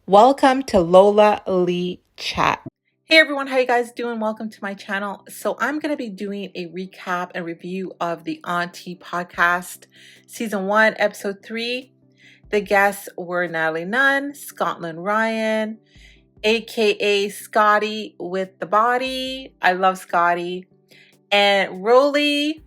Welcome to Lola Lee Chat. Hey everyone, how you guys doing? Welcome to my channel. So I'm going to be doing a recap and review of the Auntie podcast, season 1, episode 3. The guests were Natalie Nunn, Scotland Ryan, aka Scotty with the body. I love Scotty. And Rollie.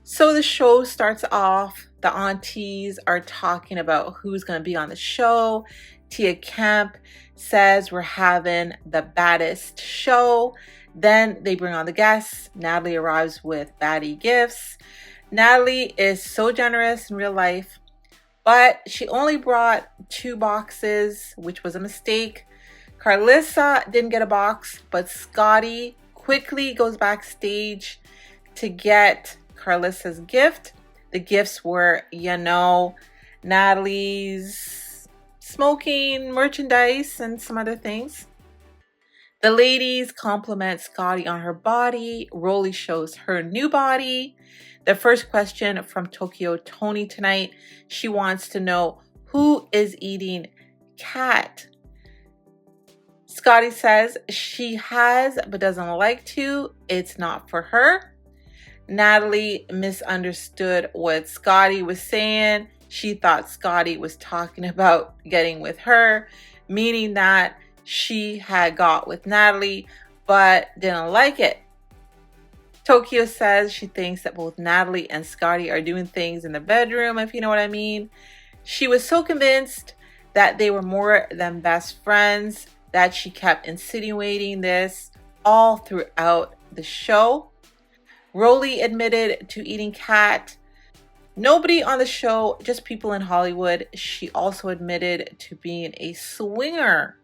So the show starts off. The aunties are talking about who's going to be on the show. Tia Kemp says we're having the baddest show. Then they bring on the guests. Natalie arrives with baddie gifts. Natalie is so generous in real life, but she only brought 2 boxes, which was a mistake. KARLISSA didn't get a box, but Scotty quickly goes backstage to get KARLISSA's gift. The gifts were, Natalie's smoking merchandise and some other things. The ladies compliment Scotty on her body. Rollie shows her new body. The first question from Tokyo Tony tonight, she wants to know who is eating cat. Scotty says she has but doesn't like to. It's not for her. Natalie misunderstood what Scotty was saying. She thought Scotty was talking about getting with her, meaning that she had got with Natalie but didn't like it. Tokyo says she thinks that both Natalie and Scotty are doing things in the bedroom, if you know what I mean. She was so convinced that they were more than best friends that she kept insinuating this all throughout the show. Rollie admitted to eating cat. Nobody on the show, just people in Hollywood. She also admitted to being a swinger.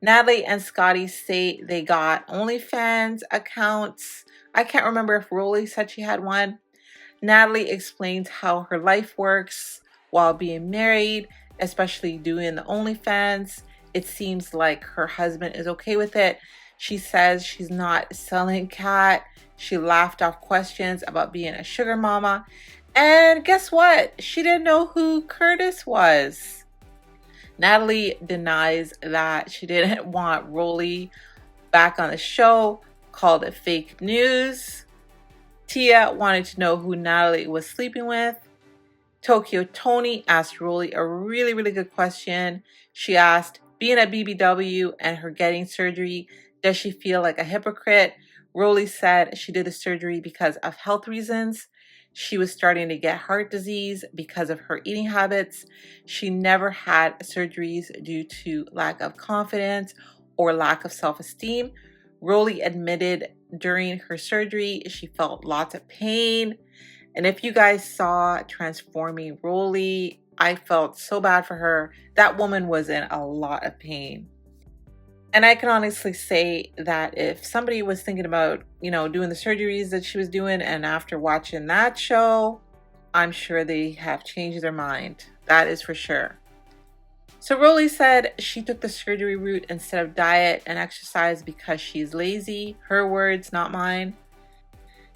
Natalie and Scotty say they got OnlyFans accounts. I can't remember if Rollie said she had one. Natalie explains how her life works while being married, especially doing the OnlyFans. It seems like her husband is okay with it. She says she's not selling cat. She laughed off questions about being a sugar mama. And guess what? She didn't know who Curtis was. Natalie denies that she didn't want Rollie back on the show, called it fake news. Tia wanted to know who Natalie was sleeping with. Tokyo Tony asked Rollie a really good question. She asked, being at BBW and her getting surgery, does she feel like a hypocrite? Rollie said she did the surgery because of health reasons. She was starting to get heart disease because of her eating habits. She never had surgeries due to lack of confidence or lack of self-esteem. Rollie admitted during her surgery she felt lots of pain. And if you guys saw Transforming Rollie, I felt so bad for her. That woman was in a lot of pain. And I can honestly say that if somebody was thinking about, doing the surgeries that she was doing, and after watching that show, I'm sure they have changed their mind. That is for sure. So Rollie said she took the surgery route instead of diet and exercise because she's lazy. Her words, not mine.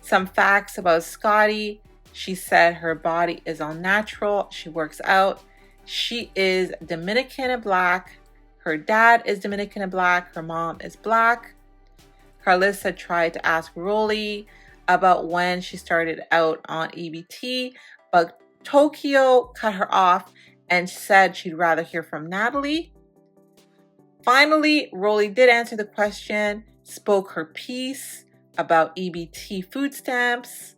Some facts about Scotty. She said her body is all natural. She works out. She is Dominican and Black. Her dad is Dominican and Black. Her mom is Black. KARLISSA tried to ask Rollie about when she started out on EBT, but Tokyo cut her off and said she'd rather hear from Natalie. Finally, Rollie did answer the question, spoke her piece about EBT food stamps.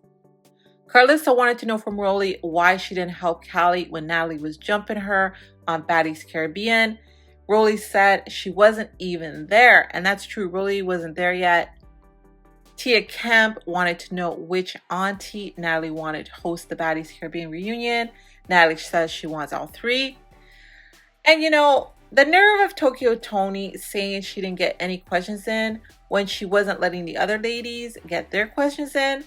KARLISSA wanted to know from Rollie why she didn't help Callie when Natalie was jumping her on Baddies Caribbean. Rollie said she wasn't even there, and that's true. Rollie wasn't there yet. Tia Kemp wanted to know which auntie Natalie wanted to host the Baddies Caribbean reunion. Natalie says she wants all 3. And the nerve of Tokyo Tony saying she didn't get any questions in when she wasn't letting the other ladies get their questions in.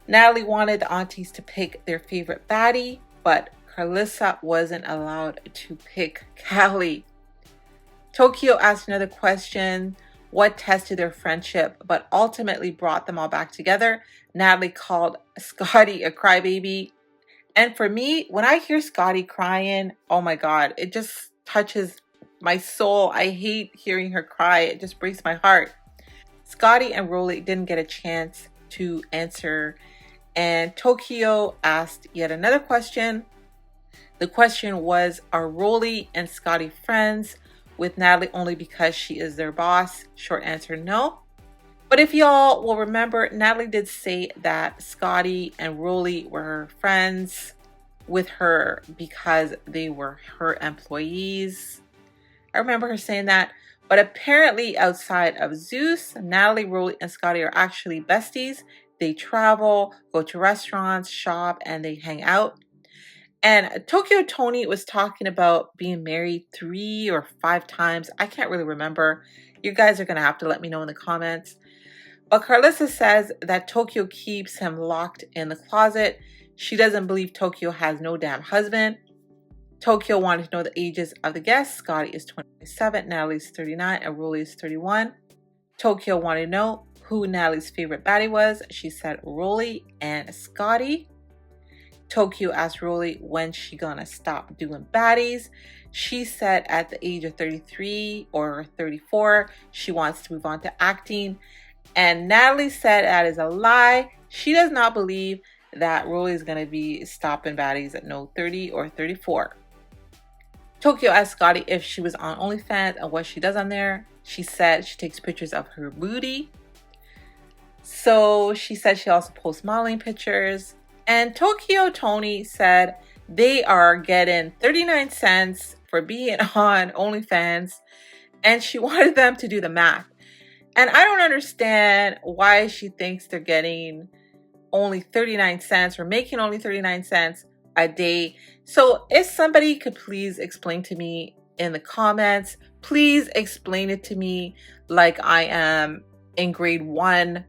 Natalie wanted the aunties to pick their favorite baddie, but KARLISSA wasn't allowed to pick Callie. Tokyo asked another question, what tested their friendship, but ultimately brought them all back together. Natalie called Scotty a crybaby. And for me, when I hear Scotty crying, oh my God, it just touches my soul. I hate hearing her cry. It just breaks my heart. Scotty and Rollie didn't get a chance to answer, and Tokyo asked yet another question. The question was, are Rollie and Scotty friends with Natalie only because she is their boss? Short answer, no. But if y'all will remember, Natalie did say that Scotty and Rollie were friends with her because they were her employees. I remember her saying that. But apparently outside of Zeus, Natalie, Rollie, and Scotty are actually besties. They travel, go to restaurants, shop, and they hang out. And Tokyo Tony was talking about being married 3 or 5 times. I can't really remember. You guys are going to have to let me know in the comments. But KARLISSA says that Tokyo keeps him locked in the closet. She doesn't believe Tokyo has no damn husband. Tokyo wanted to know the ages of the guests. Scotty is 27, Natalie's 39, and Rollie is 31. Tokyo wanted to know who Natalie's favorite baddie was. She said Rollie and Scotty. Tokyo asked Rollie when she gonna stop doing baddies. She said at the age of 33 or 34, she wants to move on to acting. And Natalie said that is a lie. She does not believe that Rollie is gonna be stopping baddies at no 30 or 34. Tokyo asked Scotty if she was on OnlyFans and what she does on there. She said she takes pictures of her booty. So she said she also posts modeling pictures. And Tokyo Tony said they are getting 39 cents for being on OnlyFans, and she wanted them to do the math. And I don't understand why she thinks they're getting only 39 cents or making only 39 cents a day. So if somebody could please explain to me in the comments, please explain it to me like I am in grade 1.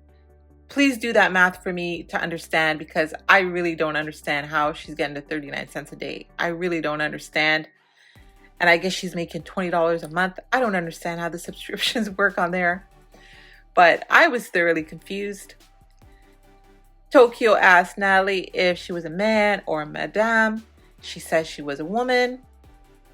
Please do that math for me to understand, because I really don't understand how she's getting to 39 cents a day. I really don't understand. And I guess she's making $20 a month. I don't understand how the subscriptions work on there. But I was thoroughly confused. Tokyo asked Natalie if she was a man or a madame. She said she was a woman.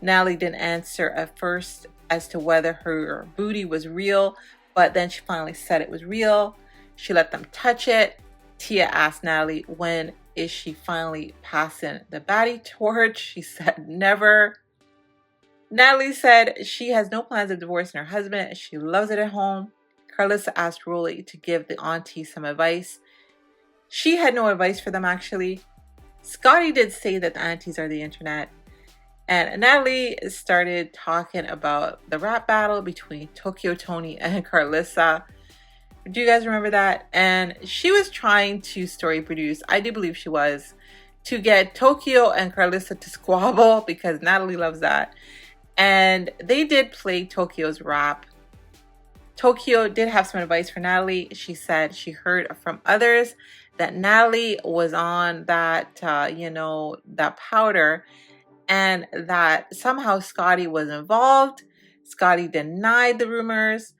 Natalie didn't answer at first as to whether her booty was real, but then she finally said it was real. She let them touch it. Tia asked Natalie when is she finally passing the baddie torch. She said never. Natalie said she has no plans of divorcing her husband. She loves it at home. KARLISSA asked Rollie to give the auntie some advice. She had no advice for them, actually. Scotty did say that the aunties are the internet. And Natalie started talking about the rap battle between Tokyo Tony and KARLISSA. Do you guys remember that? And she was trying to story produce, I do believe she was, to get Tokyo and KARLISSA to squabble, because Natalie loves that. And they did play Tokyo's rap. Tokyo did have some advice for Natalie. She said she heard from others that Natalie was on that, that powder, and that somehow Scotty was involved. Scotty denied the rumors.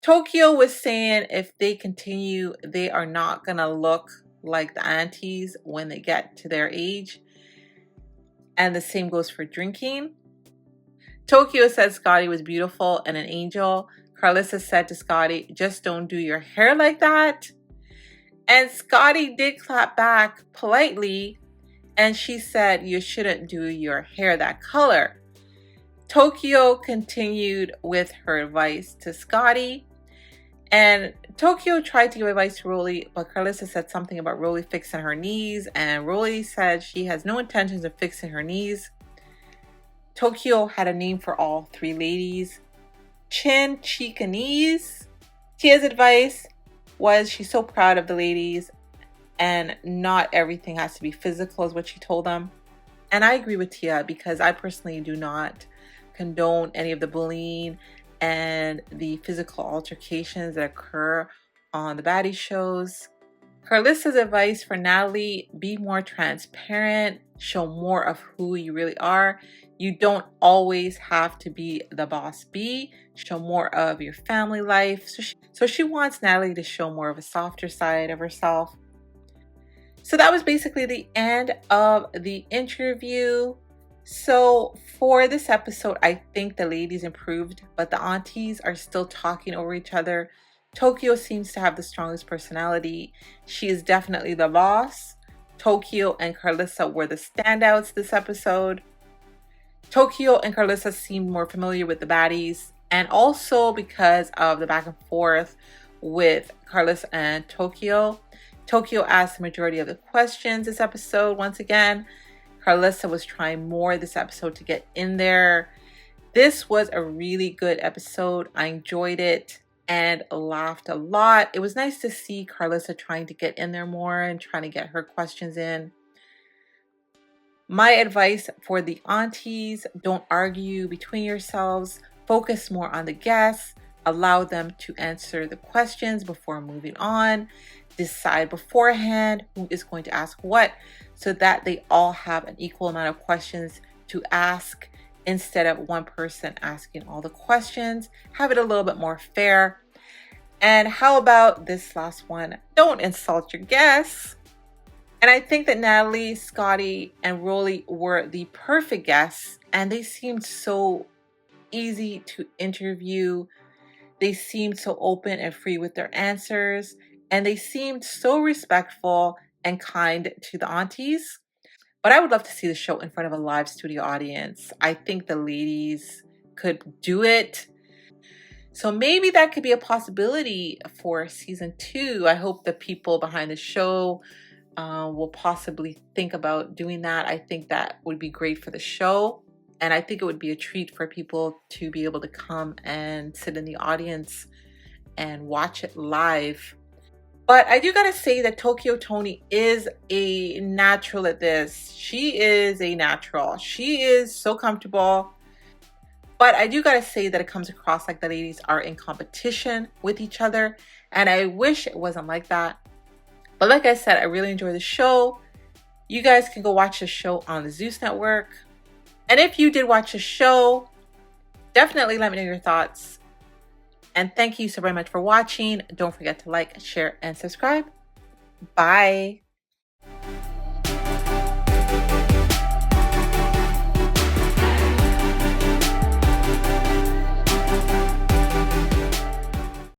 Tokyo was saying if they continue, they are not going to look like the aunties when they get to their age. And the same goes for drinking. Tokyo said Scotty was beautiful and an angel. KARLISSA said to Scotty, just don't do your hair like that. And Scotty did clap back politely, and she said you shouldn't do your hair that color. Tokyo continued with her advice to Scotty. And Tokyo tried to give advice to Rollie, but KARLISSA said something about Rollie fixing her knees, and Rollie said she has no intentions of fixing her knees. Tokyo had a name for all 3 ladies: Chin, Cheek, and Knees. Tia's advice was she's so proud of the ladies, and not everything has to be physical, is what she told them. And I agree with Tia, because I personally do not condone any of the bullying and the physical altercations that occur on the baddie shows. KARLISSA's advice for Natalie: be more transparent, show more of who you really are. You don't always have to be the boss bee. Show more of your family life. So she wants Natalie to show more of a softer side of herself. So that was basically the end of the interview. So for this episode, I think the ladies improved, but the aunties are still talking over each other. Tokyo seems to have the strongest personality. She is definitely the boss. Tokyo and KARLISSA were the standouts this episode. Tokyo and KARLISSA seemed more familiar with the baddies, and also because of the back and forth with KARLISSA and Tokyo. Tokyo asked the majority of the questions this episode once again. KARLISSA was trying more this episode to get in there. This was a really good episode. I enjoyed it and laughed a lot. It was nice to see KARLISSA trying to get in there more and trying to get her questions in. My advice for the aunties, don't argue between yourselves. Focus more on the guests. Allow them to answer the questions before moving on. Decide beforehand who is going to ask what so that they all have an equal amount of questions to ask instead of one person asking all the questions. Have it a little bit more fair. And how about this last one? Don't insult your guests. And I think that Natalie, Scotty, and Rollie were the perfect guests, and they seemed so easy to interview. They seemed so open and free with their answers, and they seemed so respectful and kind to the aunties. But I would love to see the show in front of a live studio audience. I think the ladies could do it. So maybe that could be a possibility for season 2. I hope the people behind the show will possibly think about doing that. I think that would be great for the show. And I think it would be a treat for people to be able to come and sit in the audience and watch it live. But I do gotta say that Tokyo Toni is a natural at this. She is a natural. She is so comfortable. But I do gotta say that it comes across like the ladies are in competition with each other. And I wish it wasn't like that. But like I said, I really enjoy the show. You guys can go watch the show on the Zeus Network. And if you did watch the show, definitely let me know your thoughts. And thank you so very much for watching. Don't forget to like, share, and subscribe. Bye.